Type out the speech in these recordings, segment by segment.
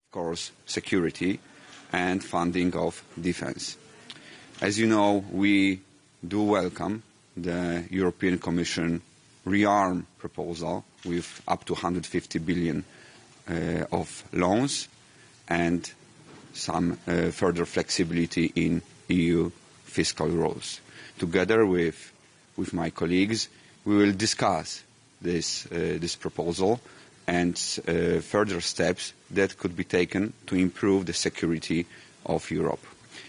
Of course, security and funding of defense. As you know, we do welcome the European Commission rearm proposal with up to 150 billion of loans and some further flexibility in EU fiscal rules. Together with my colleagues, we will discuss this proposal and further steps that could be taken to improve the security of Europe.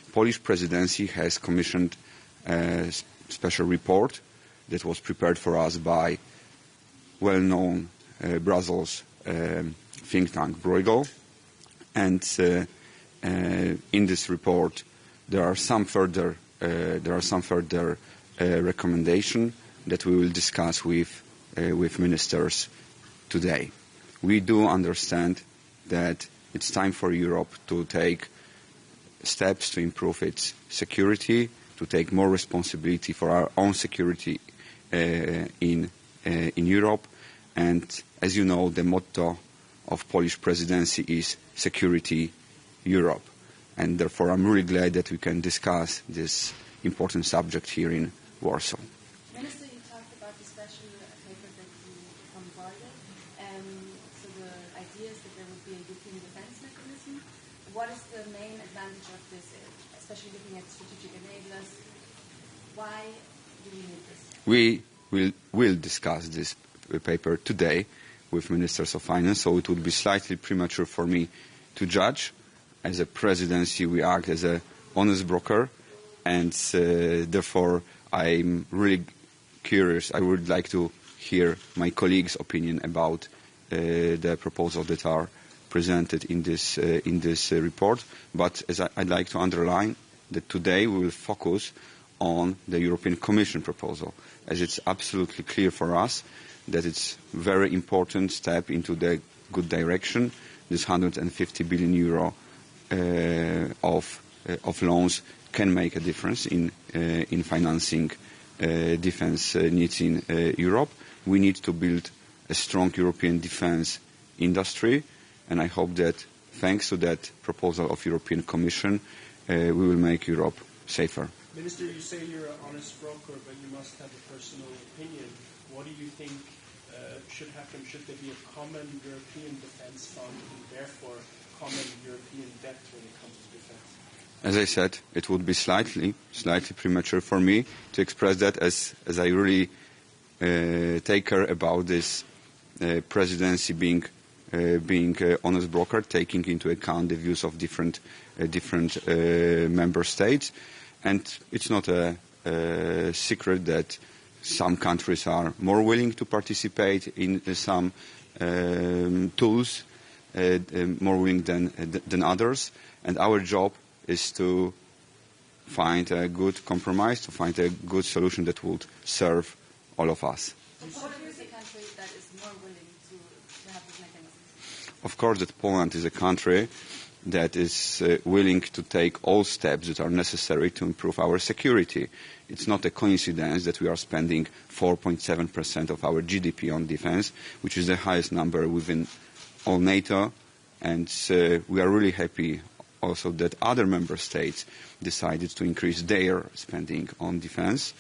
The Polish presidency has commissioned a special report that was prepared for us by well-known Brussels think tank Bruegel, and in this report there are some further recommendations that we will discuss with ministers today. We do understand that it's time for Europe to take steps to improve its security, to take more responsibility for our own security in Europe. And as you know, the motto of Polish presidency is Security Europe. And therefore I'm really glad that we can discuss this important subject here in Warsaw. Minister, you talked about the special paper that you bombarded. So the idea is that there would be a European defense mechanism. What is the main advantage of this, especially looking at strategic enablers? Why do we need this? We will discuss this paper today with ministers of finance, so it would be slightly premature for me to judge. As a presidency, we act as an honest broker, and therefore I'm really curious. I would like to hear my colleagues' opinion about the proposals that are presented in this report. But as I'd like to underline that today we will focus on the European Commission proposal, as it's absolutely clear for us that it's a very important step into the good direction. This 150 billion euro of loans can make a difference in financing defense needs in Europe. We need to build a strong European defense industry, and I hope that thanks to that proposal of European Commission, we will make Europe safer. Minister, you say you're an honest broker, but you must have a personal opinion. What do you think should happen? Should there be a common European defense fund and therefore common European debt when it comes to defense? As I said, it would be slightly premature for me to express that, as I really take care about this presidency being an honest broker, taking into account the views of different member states. And it's not a secret that some countries are more willing to participate in some tools, more willing than others. And our job is to find a good compromise, to find a good solution that would serve all of us. Poland is a country that is more willing to have this mechanism. Of course, that Poland is a country that is willing to take all steps that are necessary to improve our security. It's not a coincidence that we are spending 4.7% of our GDP on defense, which is the highest number within all NATO, and we are really happy also that other member states decided to increase their spending on defense.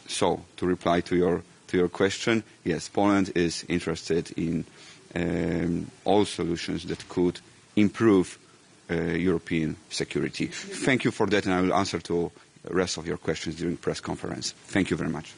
So, to reply to your question, yes, Poland is interested in all solutions that could improve European security. Thank you for that, and I will answer to the rest of your questions during press conference. Thank you very much.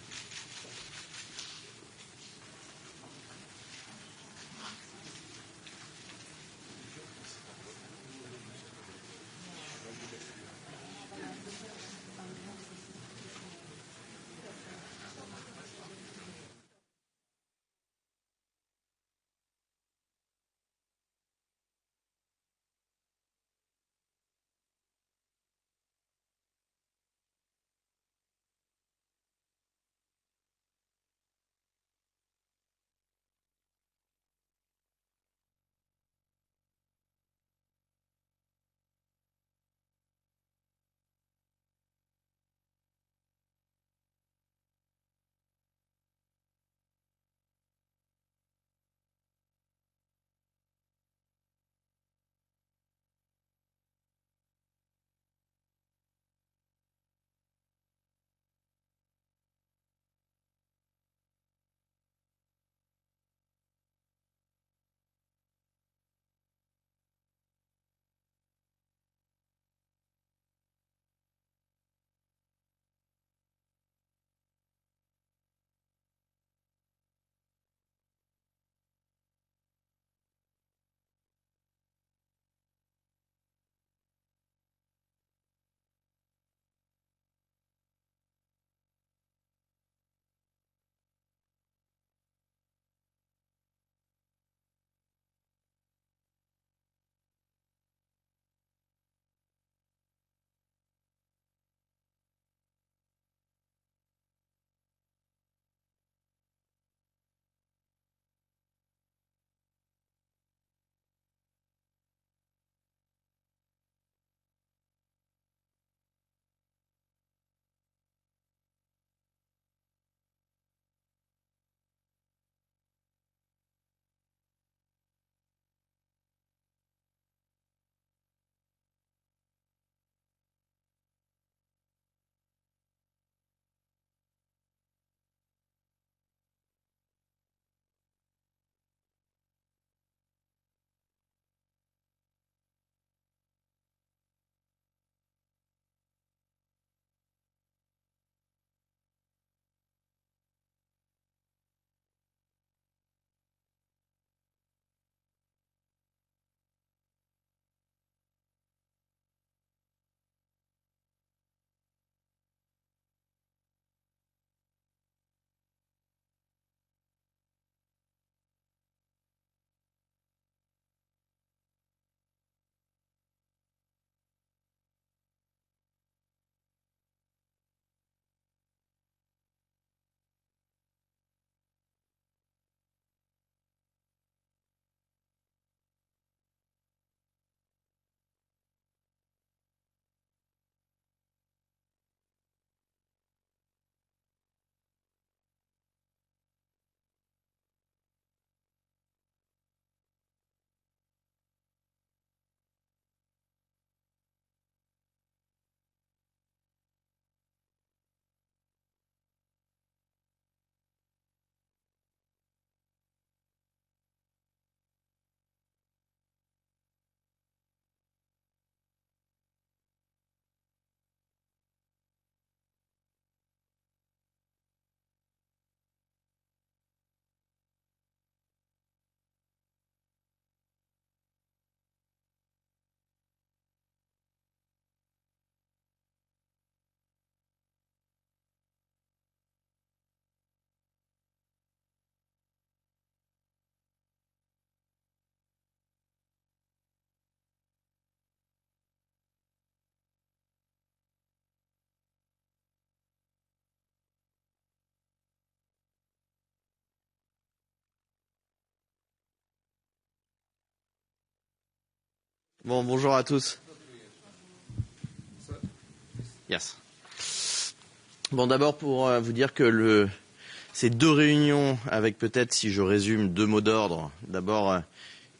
Bon, bonjour à tous. Yes. Bon, d'abord pour vous dire que ces deux réunions avec peut-être, si je résume, deux mots d'ordre. D'abord,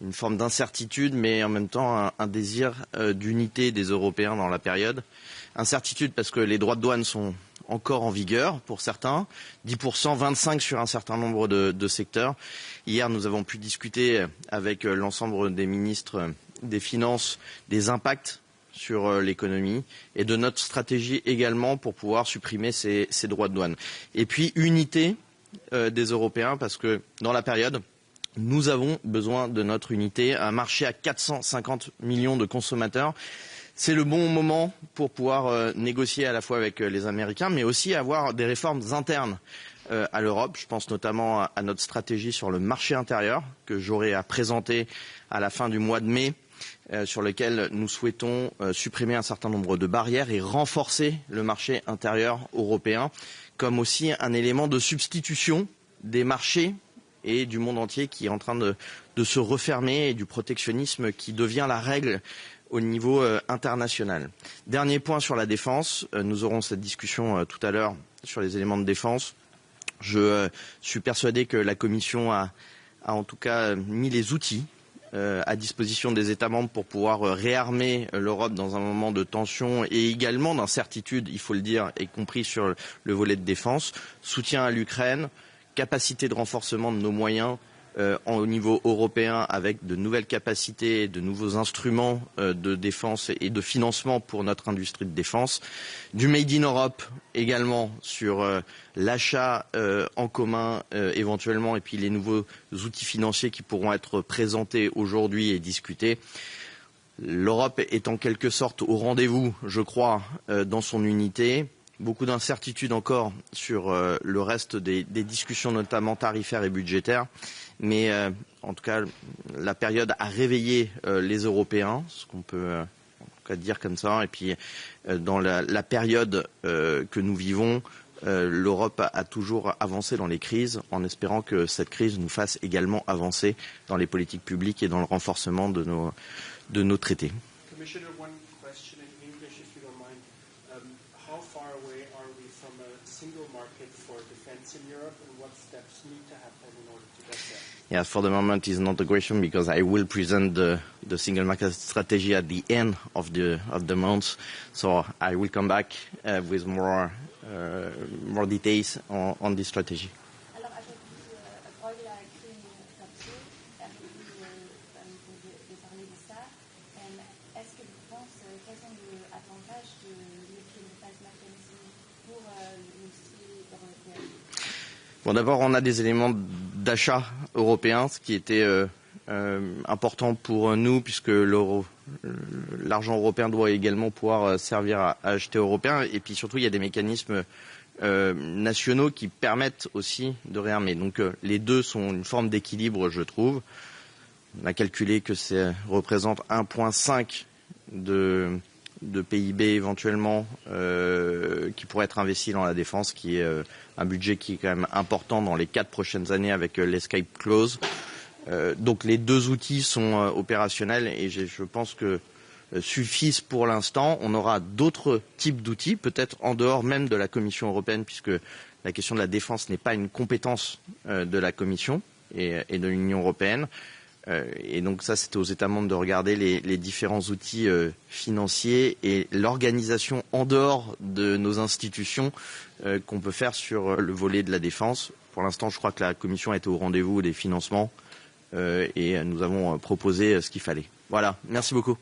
une forme d'incertitude, mais en même temps un désir d'unité des Européens dans la période. Incertitude parce que les droits de douane sont encore en vigueur pour certains, 10%, 25% sur un certain nombre de secteurs. Hier, nous avons pu discuter avec l'ensemble des ministres des Finances des impacts sur l'économie et de notre stratégie également pour pouvoir supprimer ces droits de douane. Et puis, unité des Européens parce que dans la période, nous avons besoin de notre unité. Un marché à 450 millions de consommateurs. C'est le bon moment pour pouvoir négocier à la fois avec les Américains, mais aussi avoir des réformes internes à l'Europe. Je pense notamment à notre stratégie sur le marché intérieur que j'aurai à présenter à la fin du mois de mai, sur lequel nous souhaitons supprimer un certain nombre de barrières et renforcer le marché intérieur européen, comme aussi un élément de substitution des marchés et du monde entier qui est en train de se refermer et du protectionnisme qui devient la règle au niveau international. Dernier point sur la défense. Nous aurons cette discussion tout à l'heure sur les éléments de défense. Je suis persuadé que la Commission a en tout cas mis les outils à disposition des États membres pour pouvoir réarmer l'Europe dans un moment de tension et également d'incertitude, il faut le dire, y compris sur le volet de défense. Soutien à l'Ukraine, capacité de renforcement de nos moyens au niveau européen avec de nouvelles capacités, de nouveaux instruments de défense et de financement pour notre industrie de défense. Du Made in Europe également sur l'achat en commun éventuellement et puis les nouveaux outils financiers qui pourront être présentés aujourd'hui et discutés. L'Europe est en quelque sorte au rendez-vous, je crois, dans son unité. Beaucoup d'incertitudes encore sur le reste des discussions, notamment tarifaires et budgétaires. Mais en tout cas, la période a réveillé les Européens, ce qu'on peut en tout cas dire comme ça. Et puis, dans la période que nous vivons, l'Europe a toujours avancé dans les crises, en espérant que cette crise nous fasse également avancer dans les politiques publiques et dans le renforcement de nos traités. Yeah, for the moment is not a question because I will present the single market strategy at the end of the month. So I will come back with more details on this strategy. Alors, avez-vous Euler a écrit un papier, avez-vous de parler de ça? Est-ce que vous pensez, quels sont les avantages de l'European Defense Mechanism pour l'industrie européenne? Bon, d'abord, on a des éléments d'achat européen, ce qui était important pour nous, puisque l'argent européen doit également pouvoir servir à acheter européen. Et puis surtout, il y a des mécanismes nationaux qui permettent aussi de réarmer. Donc les deux sont une forme d'équilibre, je trouve. On a calculé que ça représente 1,5 de PIB éventuellement qui pourrait être investi dans la défense, qui est un budget qui est quand même important dans les 4 prochaines années avec l'escape clause. Donc les deux outils sont opérationnels et je pense que suffisent pour l'instant. On aura d'autres types d'outils, peut-être en dehors même de la Commission européenne, puisque la question de la défense n'est pas une compétence de la Commission et de l'Union européenne. Et donc ça, c'est aux États membres de regarder les différents outils financiers et l'organisation en dehors de nos institutions qu'on peut faire sur le volet de la défense. Pour l'instant, je crois que la Commission a été au rendez-vous des financements et nous avons proposé ce qu'il fallait. Voilà, merci beaucoup.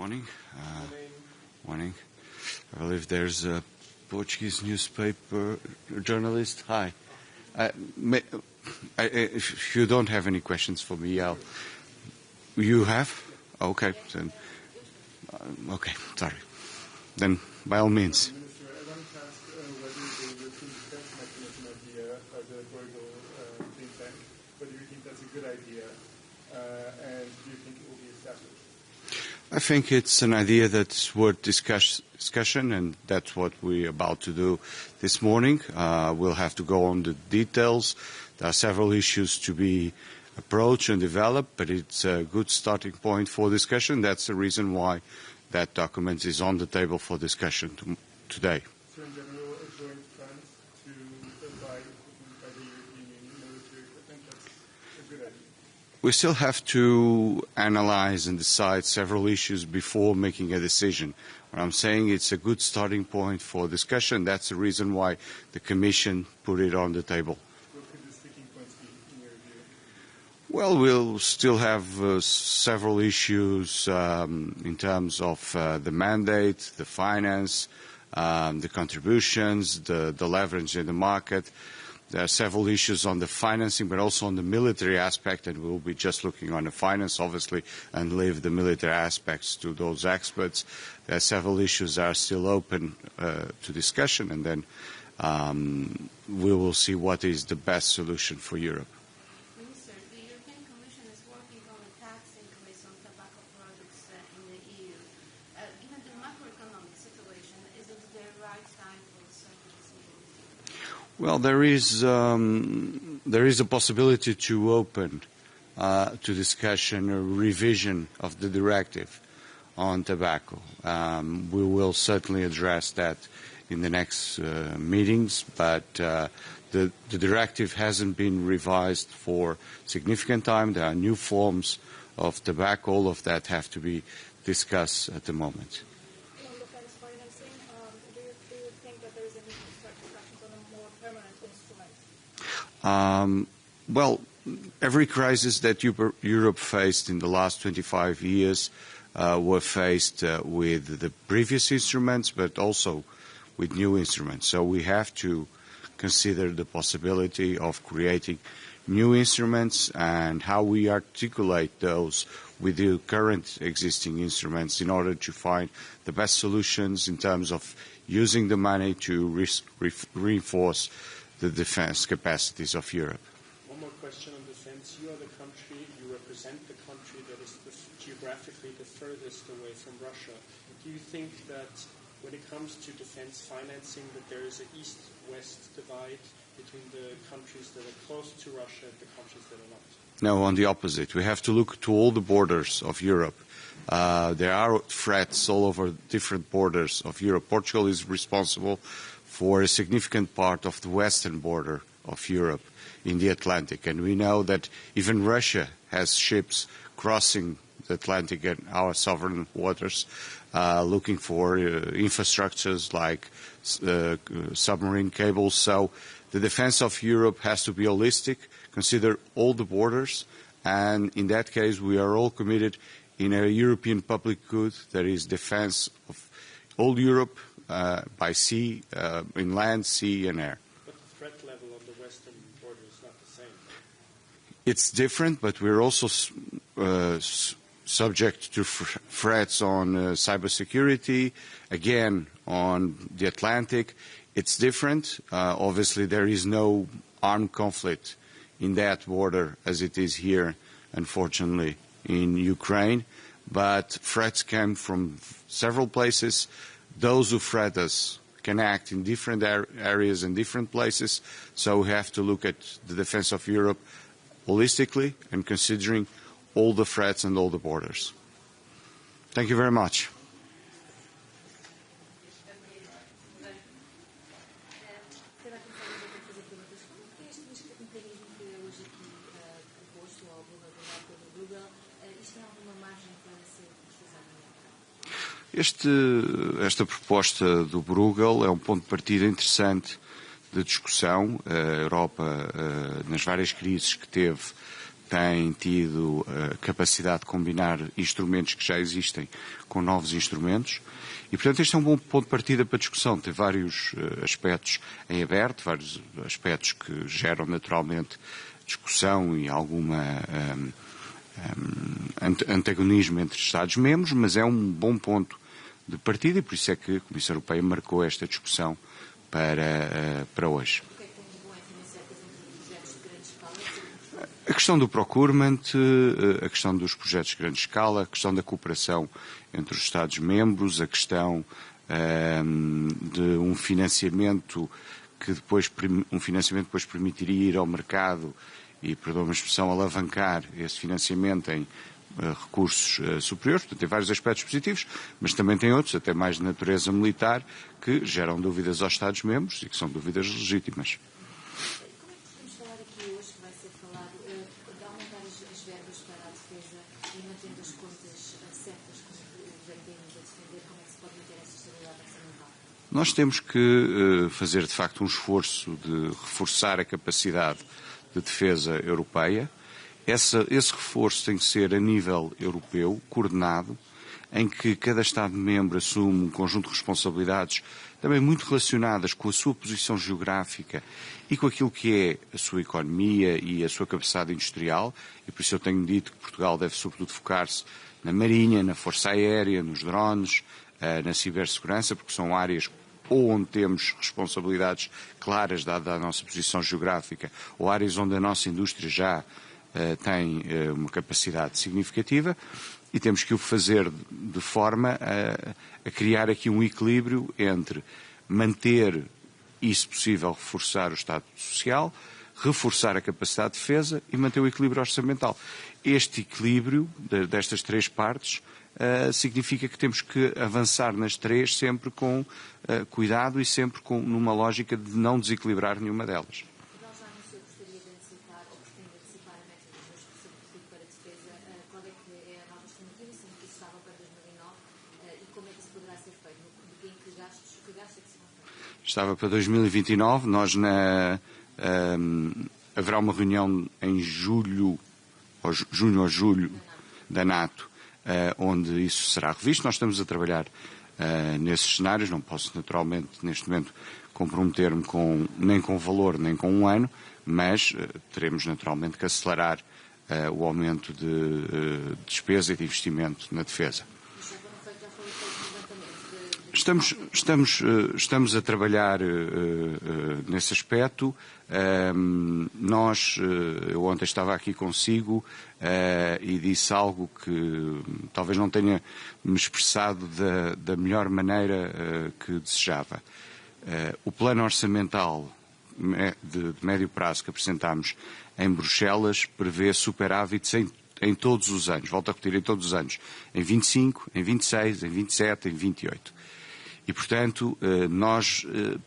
Morning. Morning. I believe there's a Portuguese newspaper journalist. Hi. If you don't have any questions for me, you have? Okay. Then, okay. Sorry. Then, by all means. Minister, I wanted to ask whether the European defense mechanism idea of the Bruegel think tank, whether you think that's a good idea, and do you think it will be established? I think it's an idea that's worth discussion, and that's what we're about to do this morning. We'll have to go on the details. There are several issues to be approached and developed, but it's a good starting point for discussion. That's the reason why that document is on the table for discussion today. So in general, a joint fund to buy by the European Union military equipment, that's a good idea. We still have to analyze and decide several issues before making a decision. What I'm saying, it's a good starting point for discussion. That's the reason why the Commission put it on the table. What could the sticking points be, in your view? Well, we'll still have several issues in terms of the mandate, the finance, the contributions, the leverage in the market. There are several issues on the financing, but also on the military aspect, and we'll be just looking on the finance, obviously, and leave the military aspects to those experts. There are several issues that are still open to discussion, and then we will see what is the best solution for Europe. Minister, the European Commission is working on a tax increase on tobacco products in the EU. Given the macroeconomic situation, is it the right time for such a decision? Well, there is a possibility to open to discussion a revision of the directive on tobacco. We will certainly address that in the next meetings, but the directive hasn't been revised for significant time. There are new forms of tobacco. All of that have to be discussed at the moment. On defense financing, do you think that there is a need to start discussions on a more permanent instrument? Well, every crisis that Europe faced in the last 25 years were faced with the previous instruments, but also with new instruments. So we have to consider the possibility of creating new instruments and how we articulate those with the current existing instruments in order to find the best solutions in terms of using the money to reinforce the defense capacities of Europe. One more question on defense. You are the country, you represent the country that is geographically the furthest away from Russia. Do you think that when it comes to defense financing, that there is an east-west divide between the countries that are close to Russia and the countries that are not? No, on the opposite. We have to look to all the borders of Europe. There are threats all over different borders of Europe. Portugal is responsible for a significant part of the western border of Europe in the Atlantic. And we know that even Russia has ships crossing the Atlantic and our sovereign waters looking for infrastructures like submarine cables. So the defense of Europe has to be holistic, consider all the borders, and in that case we are all committed in a European public good that is defense of all Europe by sea, in land, sea and air. But the threat level on the western border is not the same. It's different, but we're also subject to threats on cybersecurity, again on the Atlantic. It's different. Obviously, there is no armed conflict in that border as it is here, unfortunately, in Ukraine. But threats come from several places. Those who threat us can act in different areas and different places. So we have to look at the defense of Europe holistically and considering all the threats and all the borders. Thank you very much. Esta proposta do Bruegel é um ponto de partida interessante de discussão. A Europa, nas várias crises que teve, tem tido capacidade de combinar instrumentos que já existem com novos instrumentos e, portanto, este é um bom ponto de partida para a discussão. Tem vários aspectos em aberto, vários aspectos que geram naturalmente discussão e alguma antagonismo entre Estados-membros, mas é um bom ponto de partida e por isso é que a Comissão Europeia marcou esta discussão para hoje. A questão do procurement, a questão dos projetos de grande escala, a questão da cooperação entre os Estados-membros, a questão de um financiamento que depois permitiria ir ao mercado e, perdão a expressão, alavancar esse financiamento em recursos superiores. Portanto, tem vários aspectos positivos, mas também tem outros, até mais de natureza militar, que geram dúvidas aos Estados-membros e que são dúvidas legítimas. Nós temos que fazer, de facto, um esforço de reforçar a capacidade de defesa europeia. Esse reforço tem que ser a nível europeu, coordenado, em que cada Estado-membro assume um conjunto de responsabilidades também muito relacionadas com a sua posição geográfica e com aquilo que é a sua economia e a sua capacidade industrial. E por isso eu tenho dito que Portugal deve sobretudo focar-se na marinha, na força aérea, nos drones, na cibersegurança, porque são áreas ou onde temos responsabilidades claras dada a nossa posição geográfica, ou áreas onde a nossa indústria já tem uma capacidade significativa, e temos que o fazer de forma a criar aqui um equilíbrio entre manter e, se possível, reforçar o Estado Social, reforçar a capacidade de defesa e manter o equilíbrio orçamental. Este equilíbrio destas três partes significa que temos que avançar nas três sempre com cuidado e sempre numa lógica de não desequilibrar nenhuma delas. Estava para 2029, nós haverá uma reunião em junho ou julho da NATO, onde isso será revisto. Nós estamos a trabalhar nesses cenários, não posso naturalmente neste momento comprometer-me nem com valor nem com um ano, mas teremos naturalmente que acelerar o aumento de despesa e de investimento na defesa. Estamos a trabalhar nesse aspecto. Eu ontem estava aqui consigo e disse algo que talvez não tenha me expressado da melhor maneira que desejava. O plano orçamental de médio prazo que apresentámos em Bruxelas prevê superávites em todos os anos, volto a repetir, em todos os anos, em 25, em 26, em 27, em 28. E, portanto,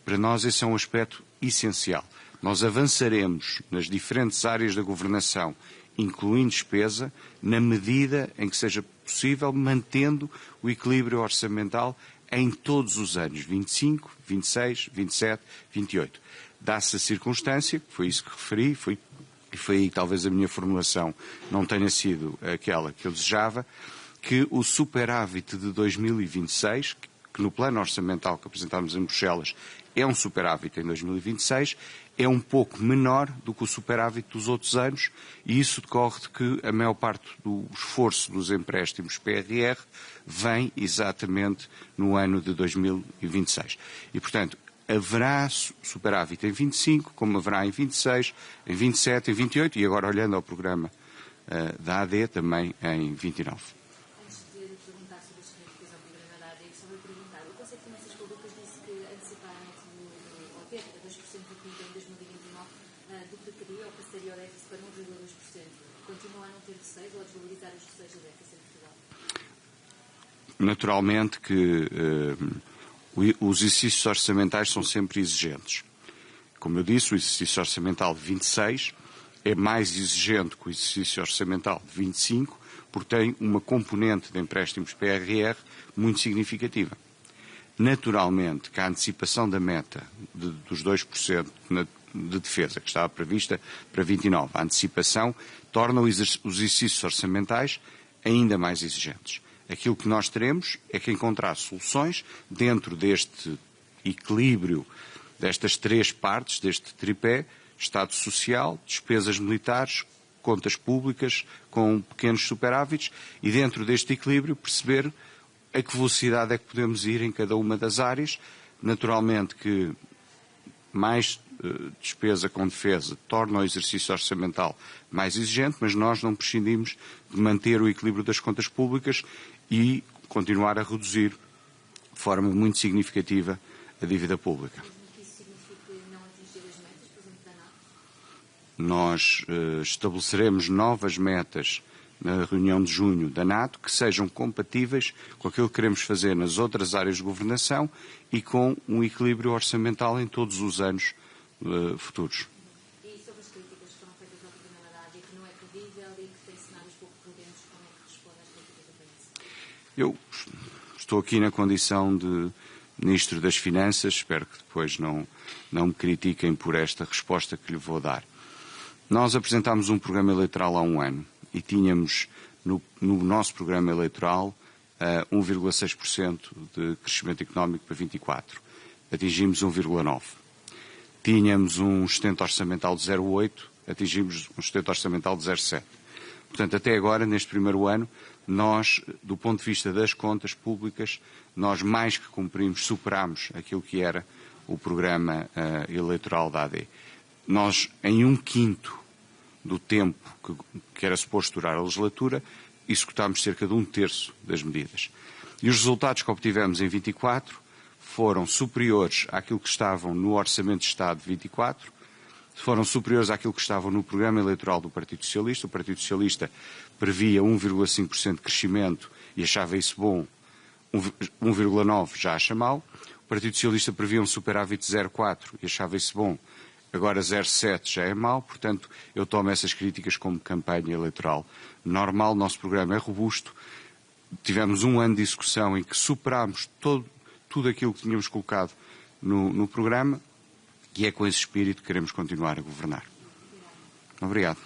para nós esse é um aspecto essencial. Nós avançaremos nas diferentes áreas da governação, incluindo despesa, na medida em que seja possível, mantendo o equilíbrio orçamental em todos os anos, 25, 26, 27, 28. Dá-se a circunstância, foi isso que referi, e foi aí que talvez a minha formulação não tenha sido aquela que eu desejava, que o superávit de 2026, que no plano orçamental que apresentámos em Bruxelas é um superávit em 2026, é um pouco menor do que o superávit dos outros anos, e isso decorre de que a maior parte do esforço dos empréstimos PRR vem exatamente no ano de 2026. E, portanto, haverá superávit em 25, como haverá em 26, em 27, em 28 e agora olhando ao programa da AD também em 29. Naturalmente que os exercícios orçamentais são sempre exigentes. Como eu disse, o exercício orçamental de 26 é mais exigente que o exercício orçamental de 25, porque tem uma componente de empréstimos PRR muito significativa. Naturalmente que a antecipação da meta dos 2% de defesa, que estava prevista para 29. A antecipação torna os exercícios orçamentais ainda mais exigentes. Aquilo que nós teremos é que encontrar soluções dentro deste equilíbrio, destas três partes, deste tripé: Estado Social, despesas militares, contas públicas com pequenos superávites, e dentro deste equilíbrio perceber a que velocidade é que podemos ir em cada uma das áreas. Naturalmente que mais despesa com defesa torna o exercício orçamental mais exigente, mas nós não prescindimos de manter o equilíbrio das contas públicas e continuar a reduzir de forma muito significativa a dívida pública. Nós estabeleceremos novas metas na reunião de junho da NATO que sejam compatíveis com aquilo que queremos fazer nas outras áreas de governação e com um equilíbrio orçamental em todos os anos futuros. E sobre as críticas que foram feitas ao Governo da Haddad e que não é credível e que tem cenários pouco prudentes, como é que responde às críticas do país? Eu estou aqui na condição de Ministro das Finanças, espero que depois não me critiquem por esta resposta que lhe vou dar. Nós apresentámos um programa eleitoral há um ano e tínhamos no nosso programa eleitoral 1,6% de crescimento económico para 24. Atingimos 1,9%. Tínhamos um sustento orçamental de 0,8%, atingimos um sustento orçamental de 0,7%. Portanto, até agora, neste primeiro ano, nós, do ponto de vista das contas públicas, nós mais que cumprimos, superámos aquilo que era o programa eleitoral da AD. Nós, em 1/5 do tempo que era suposto durar a legislatura, executámos cerca de 1/3 das medidas. E os resultados que obtivemos em 24 foram superiores àquilo que estavam no Orçamento de Estado de 24, foram superiores àquilo que estavam no programa eleitoral do Partido Socialista. O Partido Socialista previa 1,5% de crescimento e achava isso bom, 1,9% já acha mal. O Partido Socialista previa um superávit de 0,4% e achava isso bom, agora 0,7% já é mau. Portanto, eu tomo essas críticas como campanha eleitoral normal. O nosso programa é robusto. Tivemos um ano de execução em que superámos tudo aquilo que tínhamos colocado no programa, e é com esse espírito que queremos continuar a governar. Obrigado.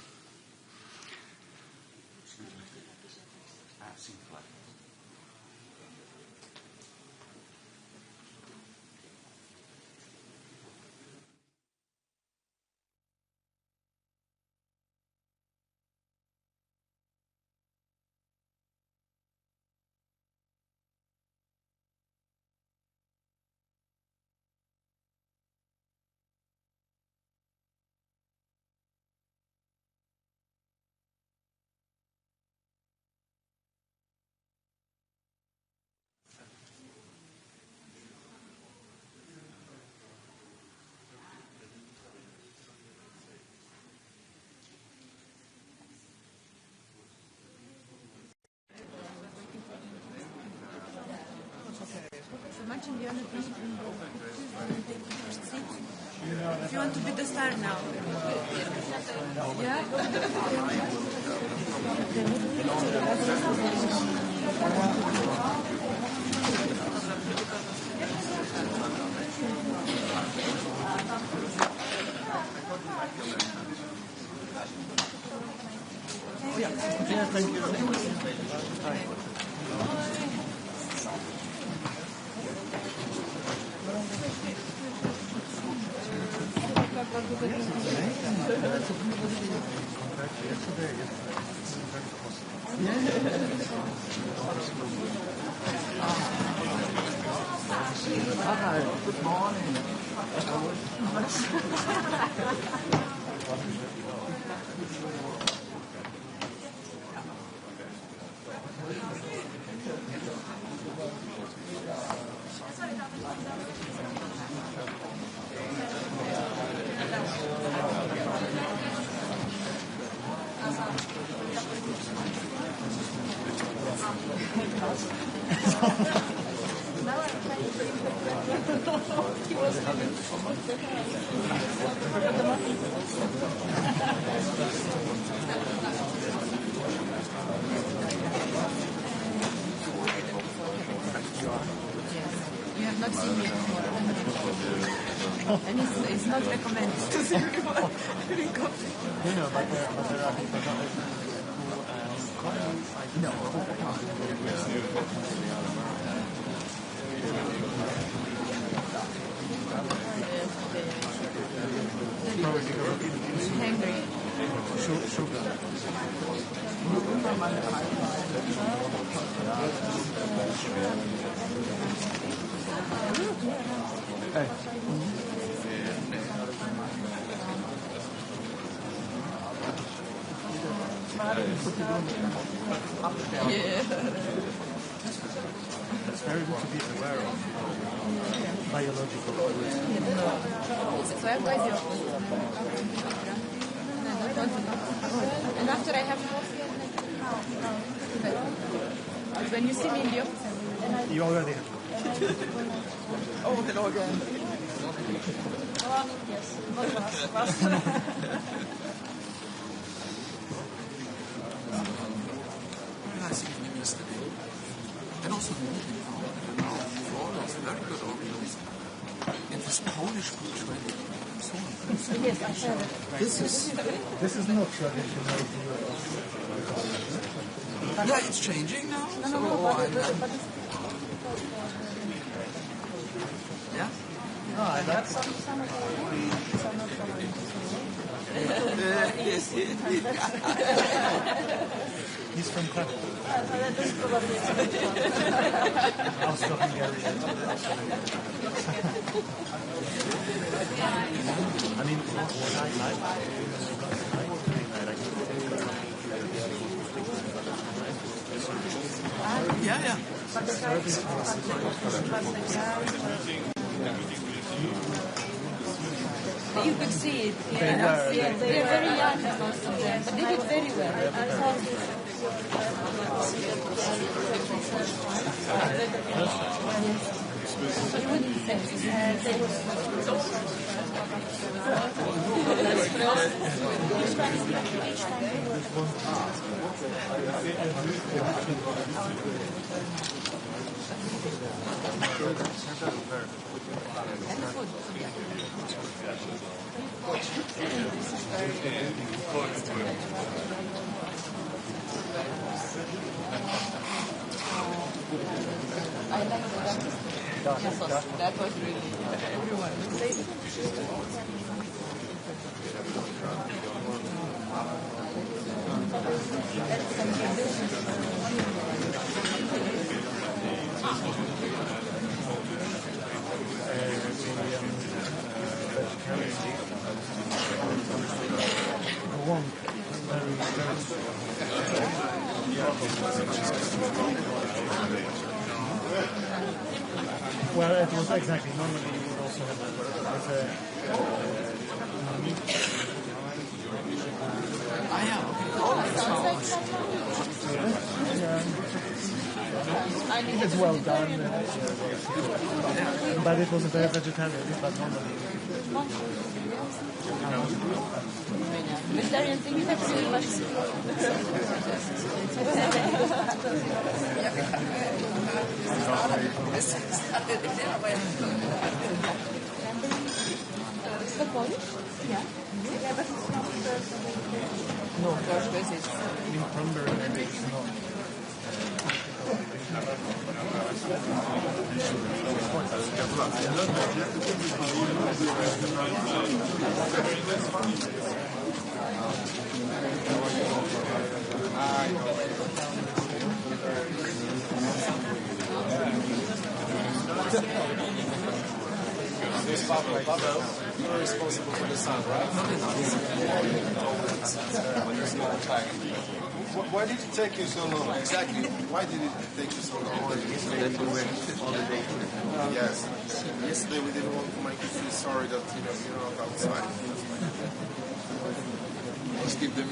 If you want to be the star now. Yeah? Yeah, thank you. Hi, good morning. You have not seen me before. And it's not recommended to everyone during coffee. No, but there are people who no. Hungry. Sugar. Hey. Yeah. It's very good to be aware of biological risk. So I'm quite the opposite. And after I have coffee, but when you see me in the office, You already have. oh, hello again. Nice evening yesterday. And also the meeting Florida is very good organized. And this Polish portrait, so on. Yes, I heard it. This is not traditional. Yeah, it's changing now. No, so but it's yeah. That's some of he's from Krakow. that's probably Austro-Hungarian. I mean, what I like Yeah. you could see it. They're They're very young, most of them, but they did very well. You wouldn't think they were I like that was really everyone would say Well, it was exactly. Normally you would also have it's well done. But it was a very vegetarian, but normally. vegetarian thing you have really much. Is the Polish? Yeah. Yeah, but it's not No, Portuguese. in Cranberry maybe it's not. Pavel, you're responsible for the sound, right? Why did it take you so long? Exactly. Why did it take you so long? Yesterday we went holiday. Yes. Yesterday we didn't want to make you feel sorry that you're not outside. Just give them.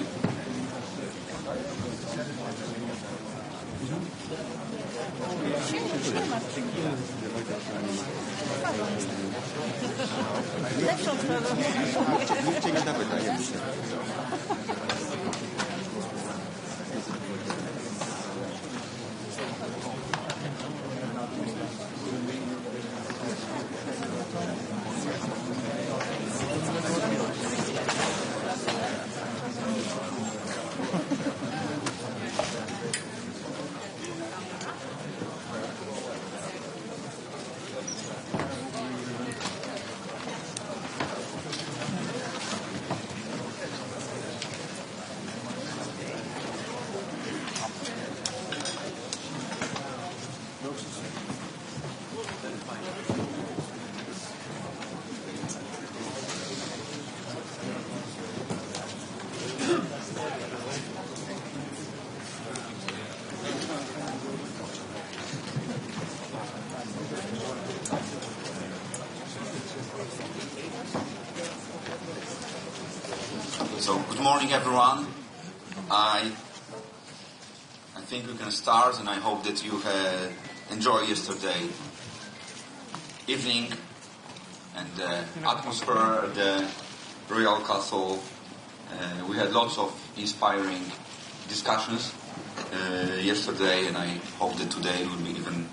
So, good morning, everyone. I think we can start, and I hope that you enjoyed yesterday evening and the atmosphere at the Royal Castle. We had lots of inspiring discussions yesterday, and I hope that today will be even